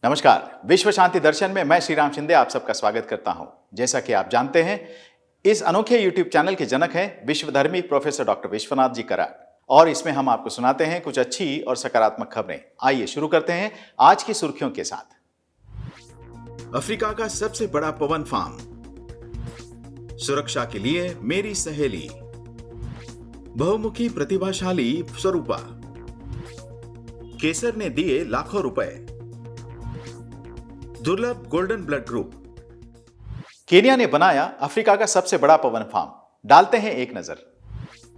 नमस्कार, विश्व शांति दर्शन में मैं श्री राम शिंदे आप सबका स्वागत करता हूं। जैसा कि आप जानते हैं, इस अनोखे YouTube चैनल के जनक हैं विश्वधर्मी प्रोफेसर डॉक्टर विश्वनाथ जी कराड़, और इसमें हम आपको सुनाते हैं कुछ अच्छी और सकारात्मक खबरें। आइए शुरू करते हैं आज की सुर्खियों के साथ। अफ्रीका का सबसे बड़ा पवन फार्म, सुरक्षा के लिए मेरी सहेली, बहुमुखी प्रतिभाशाली स्वरूपा, केसर ने दिए लाखों रुपए, दुर्लभ गोल्डन ब्लड ग्रुप। केन्या ने बनाया अफ्रीका का सबसे बड़ा पवन फार्म, डालते हैं एक नजर।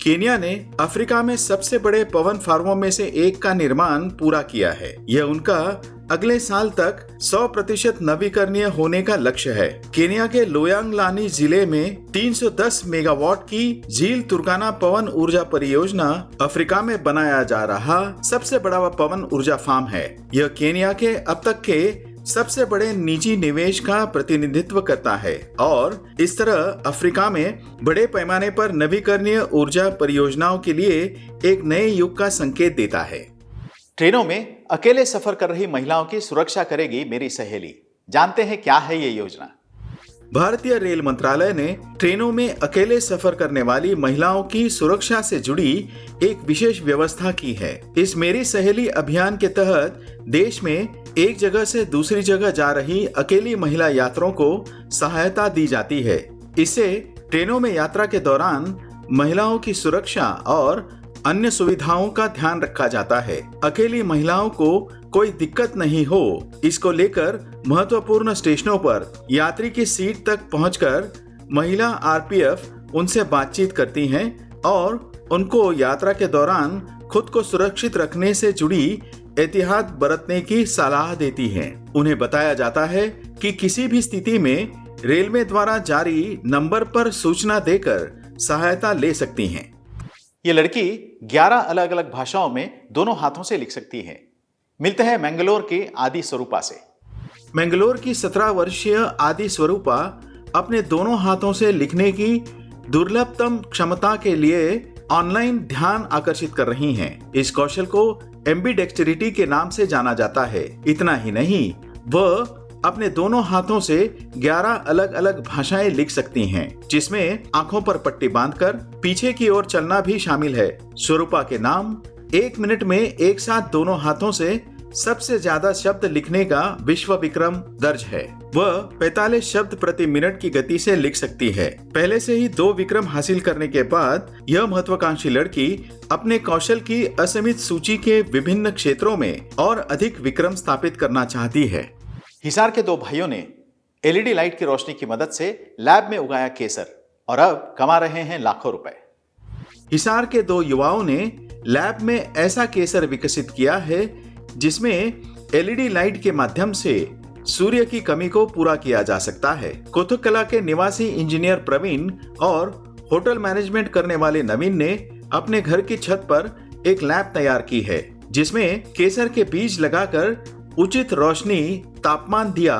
केन्या ने अफ्रीका में सबसे बड़े पवन फार्मों में से एक का निर्माण पूरा किया है। यह उनका अगले साल तक 100% नवीकरणीय होने का लक्ष्य है। केन्या के लोयांगलानी जिले में 310 मेगावाट की झील तुर्काना पवन ऊर्जा परियोजना अफ्रीका में बनाया जा रहा सबसे बड़ा पवन ऊर्जा फार्म है। यह केन्या के अब तक के सबसे बड़े निजी निवेश का प्रतिनिधित्व करता है और इस तरह अफ्रीका में बड़े पैमाने पर नवीकरणीय ऊर्जा परियोजनाओं के लिए एक नए युग का संकेत देता है। ट्रेनों में अकेले सफर कर रही महिलाओं की सुरक्षा करेगी मेरी सहेली, जानते हैं क्या है ये योजना। भारतीय रेल मंत्रालय ने ट्रेनों में अकेले सफर करने वाली महिलाओं की सुरक्षा से जुड़ी एक विशेष व्यवस्था की है। इस मेरी सहेली अभियान के तहत देश में एक जगह से दूसरी जगह जा रही अकेली महिला यात्रियों को सहायता दी जाती है। इससे ट्रेनों में यात्रा के दौरान महिलाओं की सुरक्षा और अन्य सुविधाओं का ध्यान रखा जाता है। अकेली महिलाओं को कोई दिक्कत नहीं हो, इसको लेकर महत्वपूर्ण स्टेशनों पर यात्री की सीट तक पहुंचकर महिला आरपीएफ उनसे बातचीत करती हैं और उनको यात्रा के दौरान खुद को सुरक्षित रखने से जुड़ी एहतियात बरतने की सलाह देती हैं। उन्हें बताया जाता है कि किसी भी स्थिति में रेलवे द्वारा जारी नंबर पर सूचना देकर सहायता ले सकती हैं। ये लड़की 11 अलग अलग भाषाओं में दोनों हाथों से लिख सकती है। मिलते हैं मैंगलोर के आदि स्वरूपा से। मैंगलोर की 17 वर्षीय आदि स्वरूपा अपने दोनों हाथों से लिखने की दुर्लभतम क्षमता के लिए ऑनलाइन ध्यान आकर्षित कर रही हैं। इस कौशल को एम्बीडेक्स्टरिटी के नाम से जाना जाता है। इतना ही नहीं, वह अपने दोनों हाथों से 11 अलग अलग भाषाएं लिख सकती हैं, जिसमें आंखों पर पट्टी बांधकर पीछे की ओर चलना भी शामिल है। स्वरूपा के नाम 1 मिनट में एक साथ दोनों हाथों से सबसे ज्यादा शब्द लिखने का विश्व विक्रम दर्ज है। वह 45 शब्द प्रति मिनट की गति से लिख सकती है। पहले से ही 2 विक्रम हासिल करने के बाद यह महत्वाकांक्षी लड़की अपने कौशल की असीमित सूची के विभिन्न क्षेत्रों में और अधिक विक्रम स्थापित करना चाहती है। हिसार के 2 भाइयों ने एलईडी लाइट की रोशनी की मदद से लैब में उगाया केसर और अब कमा रहे हैं लाखों रुपए। हिसार के 2 युवाओं ने लैब में ऐसा केसर विकसित किया है जिसमें एलईडी लाइट के माध्यम से सूर्य की कमी को पूरा किया जा सकता है। कोथुकला के निवासी इंजीनियर प्रवीण और होटल मैनेजमेंट करने वाले नवीन ने अपने घर की छत पर एक लैब तैयार की है, जिसमें केसर के बीज लगाकर उचित रोशनी तापमान दिया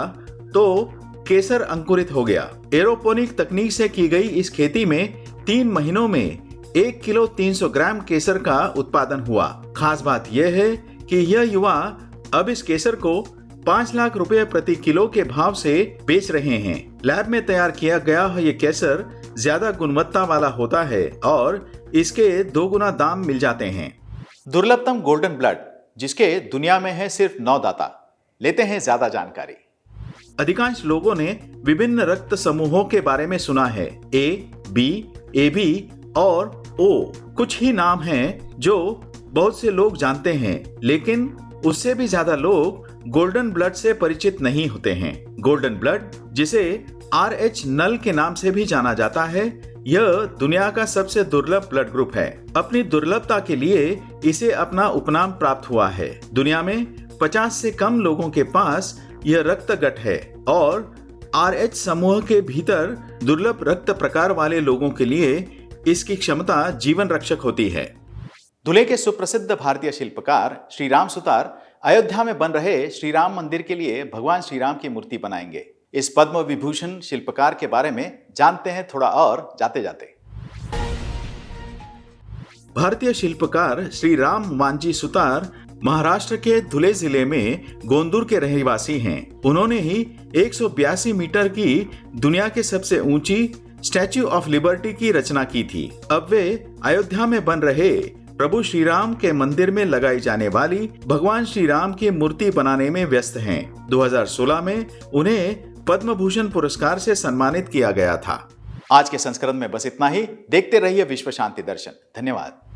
तो केसर अंकुरित हो गया। एरोपोनिक तकनीक से की गई इस खेती में 3 महीनों में 1 किलो 300 ग्राम केसर का उत्पादन हुआ। खास बात यह है कि यह युवा अब इस केसर को 5 लाख रुपए प्रति किलो के भाव से बेच रहे हैं। लैब में तैयार किया गया ये केसर ज्यादा गुणवत्ता वाला होता है और इसके 2 गुना दाम मिल जाते हैं। दुर्लभतम गोल्डन ब्लड, जिसके दुनिया में है सिर्फ 9 दाता। लेते हैं ज्यादा जानकारी। अधिकांश लोगों ने विभिन्न रक्त समूहों के बारे में सुना है। ए, बी, AB और O कुछ ही नाम हैं जो बहुत से लोग जानते हैं, लेकिन उससे भी ज्यादा लोग गोल्डन ब्लड से परिचित नहीं होते हैं। गोल्डन ब्लड, जिसे RH नल के नाम से भी जाना जाता है, यह दुनिया का सबसे दुर्लभ ब्लड ग्रुप है। अपनी दुर्लभता के लिए इसे अपना उपनाम प्राप्त हुआ है। दुनिया में 50 से कम लोगों के पास यह रक्त गट है और RH समूह के भीतर दुर्लभ रक्त प्रकार वाले लोगों के लिए इसकी क्षमता जीवन रक्षक होती है। धुले के सुप्रसिद्ध भारतीय शिल्पकार श्री राम सुतार अयोध्या में बन रहे श्री राम मंदिर के लिए भगवान श्री राम की मूर्ति बनाएंगे। इस पद्म विभूषण शिल्पकार के बारे में जानते हैं थोड़ा और जाते जाते। भारतीय शिल्पकार श्री राम मांजी सुतार महाराष्ट्र के धुले जिले में गोंदूर के रहवासी हैं। उन्होंने ही 182 मीटर की दुनिया के सबसे ऊंची स्टैच्यू ऑफ लिबर्टी की रचना की थी। अब वे अयोध्या में बन रहे प्रभु श्री राम के मंदिर में लगाई जाने वाली भगवान श्री राम की मूर्ति बनाने में व्यस्त हैं। 2016 में उन्हें पद्म भूषण पुरस्कार से सम्मानित किया गया था। आज के संस्करण में बस इतना ही। देखते रहिए विश्व शांति दर्शन। धन्यवाद।